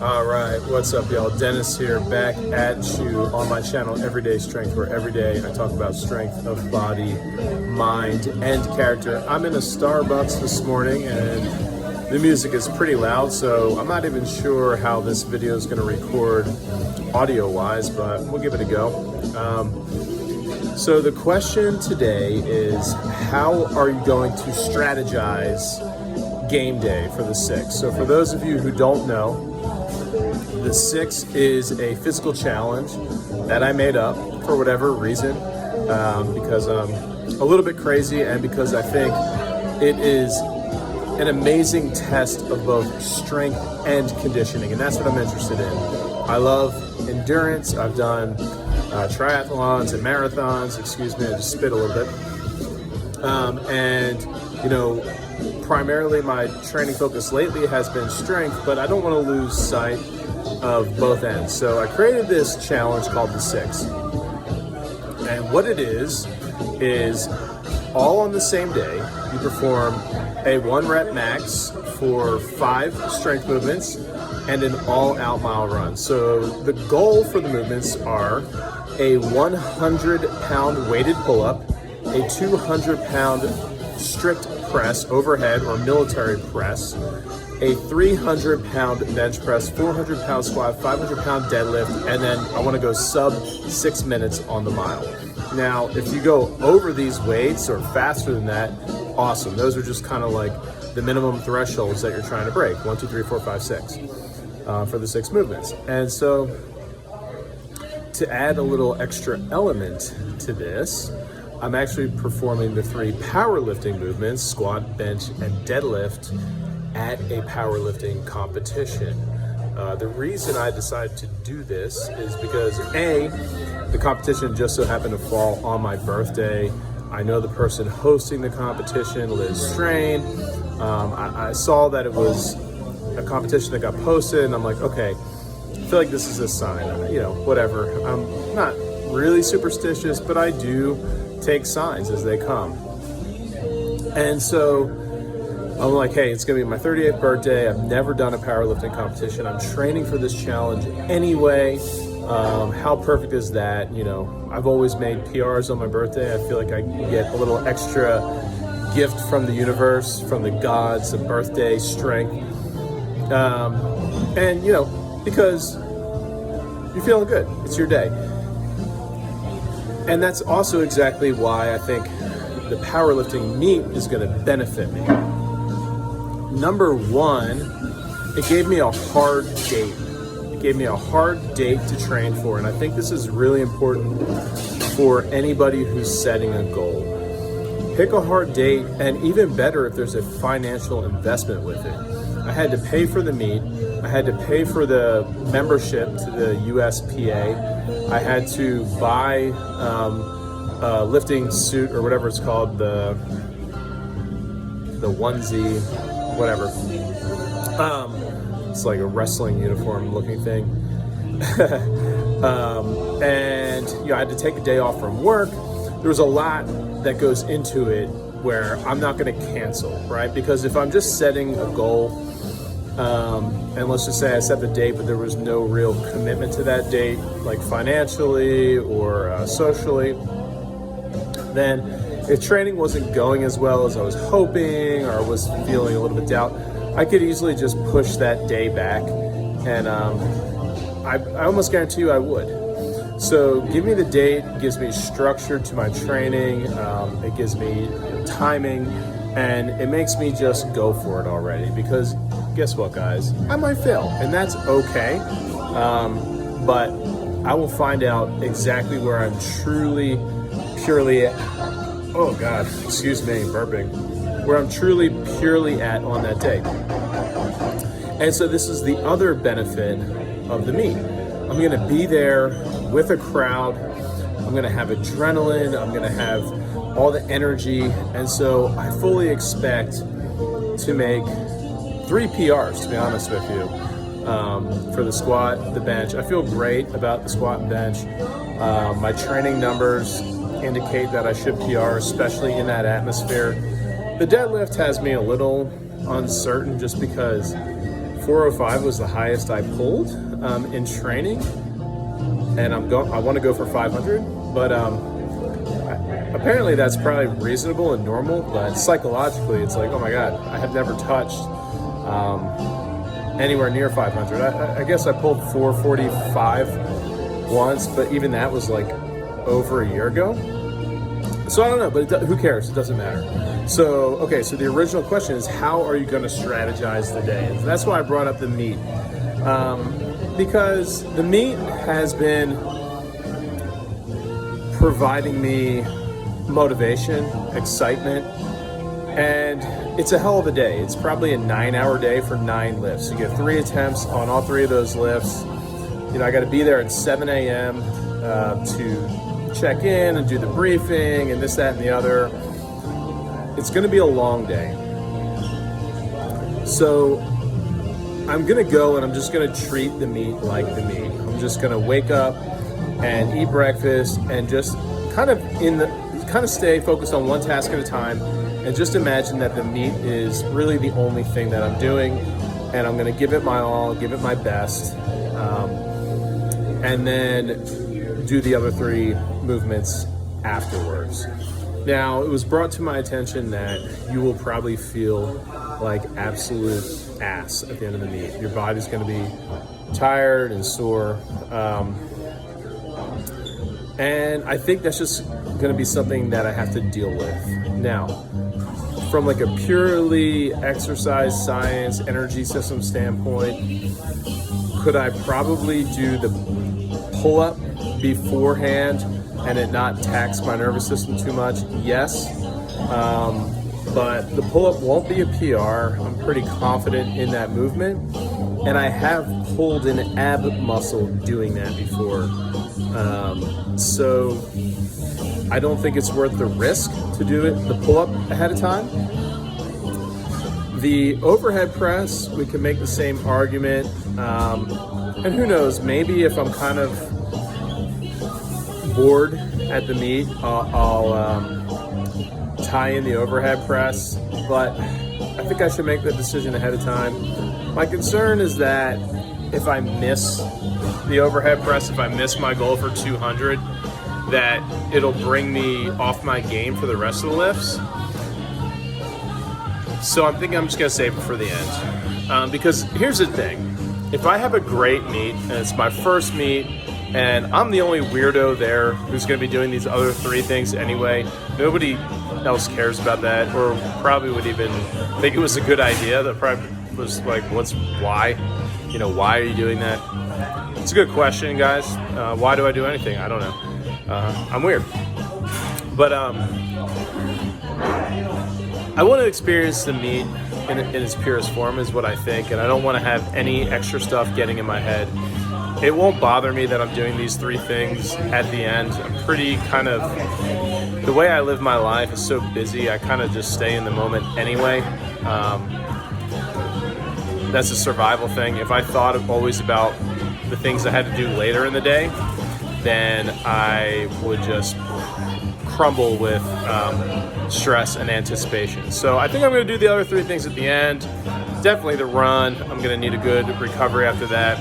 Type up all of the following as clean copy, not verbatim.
All right, what's up, y'all? Dennis here, back at you on my channel, Everyday Strength, where every day I talk about strength of body, mind, and character. I'm in a Starbucks this morning, and the music is pretty loud, so I'm not even sure how this video is going to record audio-wise, but we'll give it a go. So the question today is, how are you going to strategize game day for the 6? So for those of you who don't know, the 6 is a physical challenge that I made up for whatever reason, because I'm a little bit crazy and because I think it is an amazing test of both strength and conditioning, and that's what I'm interested in. I love endurance. I've done triathlons and marathons. Excuse me, I just spit a little bit. And you know, primarily my training focus lately has been strength, but I don't want to lose sight of both ends. So I created this challenge called the 6. And what it is all on the same day, you perform a 1 rep max for 5 strength movements and an all-out mile run. So the goal for the movements are a 100-pound weighted pull-up, a 200-pound strict press overhead or military press, a 300-pound bench press, 400-pound squat, 500-pound deadlift, and then I want to go sub 6 minutes on the mile. Now, if you go over these weights or faster than that, awesome. Those are just kind of like the minimum thresholds that you're trying to break. 1, 2, 3, 4, 5, 6 for the 6 movements. And so to add a little extra element to this, I'm actually performing the 3 powerlifting movements, squat, bench, and deadlift, at a powerlifting competition. The reason I decided to do this is because A, the competition just so happened to fall on my birthday. I know the person hosting the competition, Liz Strain. I saw that it was a competition that got posted, and I'm like, okay, I feel like this is a sign, you know, whatever. I'm not really superstitious, but I do take signs as they come. And so I'm like, hey, it's gonna be my 38th birthday. I've never done a powerlifting competition. I'm training for this challenge anyway. How perfect is that? You know, I've always made PRs on my birthday. I feel like I get a little extra gift from the universe, from the gods, of birthday strength. And you know, because you're feeling good, it's your day. And that's also exactly why I think the powerlifting meet is gonna benefit me. Number 1, it gave me a hard date. It gave me a hard date to train for, and I think this is really important for anybody who's setting a goal. Pick a hard date, and even better if there's a financial investment with it. I had to pay for the meet. I had to pay for the membership to the USPA. I had to buy a lifting suit or whatever it's called, the onesie, whatever. It's like a wrestling uniform looking thing. And you know, I had to take a day off from work. There was a lot that goes into it where I'm not going to cancel, right? Because if I'm just setting a goal, and let's just say I set the date, but there was no real commitment to that date, like financially or socially, then if training wasn't going as well as I was hoping, or I was feeling a little bit doubt, I could easily just push that day back, and I almost guarantee you I would. So give me the date, it gives me structure to my training, it gives me timing, and it makes me just go for it already, because guess what, guys? I might fail, and that's okay, but I will find out exactly where I'm truly, purely at. Oh God, excuse me, burping. Where I'm truly, purely at on that day. And so this is the other benefit of the meet. I'm gonna be there with a crowd. I'm gonna have adrenaline. I'm gonna have all the energy. And so I fully expect to make 3 PRs, to be honest with you, for the squat, the bench. I feel great about the squat and bench. My training numbers indicate that I should PR, especially in that atmosphere. The deadlift has me a little uncertain just because 405 was the highest I pulled in training, and I want to go for 500, but apparently that's probably reasonable and normal. But psychologically, it's like, oh my god, I have never touched anywhere near 500. I guess I pulled 445 once, but even that was like over a year ago. So I don't know, but who cares? It doesn't matter. So, okay, so the original question is, how are you going to strategize the day? And that's why I brought up the meet. Because the meet has been providing me motivation, excitement, and it's a hell of a day. It's probably a 9-hour day for 9 lifts. You get 3 attempts on all 3 of those lifts. You know, I got to be there at 7 a.m. To check in and do the briefing and this, that, and the other. It's going to be a long day. So I'm going to go and I'm just going to treat the meet like the meet. I'm just going to wake up and eat breakfast and just kind of stay focused on one task at a time, and just imagine that the meet is really the only thing that I'm doing, and I'm going to give it my all, give it my best, and then do the other 3 movements afterwards. Now, it was brought to my attention that you will probably feel like absolute ass at the end of the meet. Your body's going to be tired and sore. And I think that's just going to be something that I have to deal with. Now, from like a purely exercise science, energy system standpoint, could I probably do the pull-up beforehand and it not tax my nervous system too much? Yes. But the pull-up won't be a PR. I'm pretty confident in that movement. And I have pulled an ab muscle doing that before. So I don't think it's worth the risk to do it, the pull-up ahead of time. The overhead press, we can make the same argument. And who knows, maybe if I'm kind of bored at the meet, I'll tie in the overhead press, but I think I should make that decision ahead of time. My concern is that if I miss the overhead press, if I miss my goal for 200, that it'll bring me off my game for the rest of the lifts. So I'm thinking I'm just gonna save it for the end. Because here's the thing, if I have a great meet, and it's my first meet, and I'm the only weirdo there who's gonna be doing these other 3 things anyway, nobody else cares about that, or probably would even think it was a good idea. That probably was like, why? You know, why are you doing that? It's a good question, guys. Why do I do anything? I don't know. I'm weird. But I want to experience the meet in its purest form is what I think, and I don't want to have any extra stuff getting in my head. It won't bother me that I'm doing these 3 things at the end. I'm pretty kind of, the way I live my life is so busy, I kind of just stay in the moment anyway. That's a survival thing. If I thought always about the things I had to do later in the day, then I would just crumble with stress and anticipation. So I think I'm going to do the other 3 things at the end. Definitely the run. I'm going to need a good recovery after that.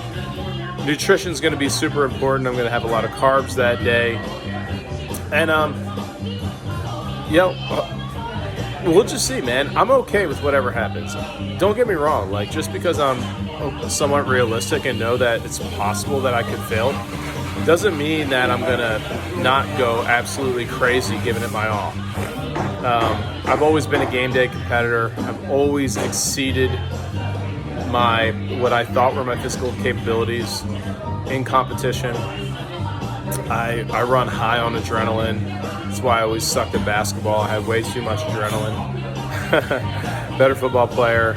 Nutrition is going to be super important. I'm going to have a lot of carbs that day. And, we'll just see, man. I'm okay with whatever happens. Don't get me wrong. Like, just because I'm somewhat realistic and know that it's possible that I could fail, doesn't mean that I'm going to not go absolutely crazy giving it my all. I've always been a game day competitor. I've always exceeded what I thought were my physical capabilities in competition. I run high on adrenaline. That's why I always sucked at basketball. I had way too much adrenaline. Better football player.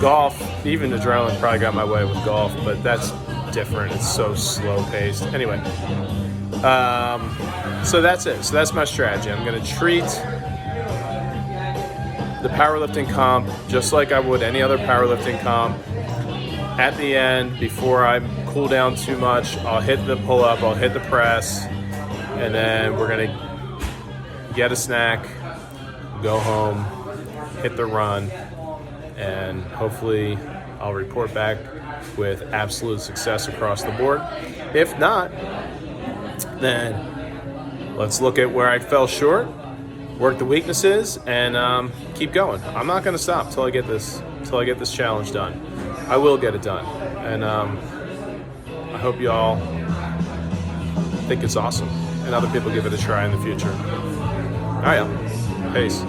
Golf, even adrenaline probably got my way with golf, but that's different. It's so slow paced. Anyway, so that's it. So that's my strategy. I'm going to treat the powerlifting comp just like I would any other powerlifting comp. At the end, before I cool down too much, I'll hit the pull up, I'll hit the press, and then we're going to get a snack, go home, hit the run, and hopefully I'll report back with absolute success across the board. If not, then let's look at where I fell short, work the weaknesses, and keep going. I'm not going to stop till I get this challenge done. I will get it done, and I hope you all think it's awesome, and other people give it a try in the future. All right, y'all. Peace.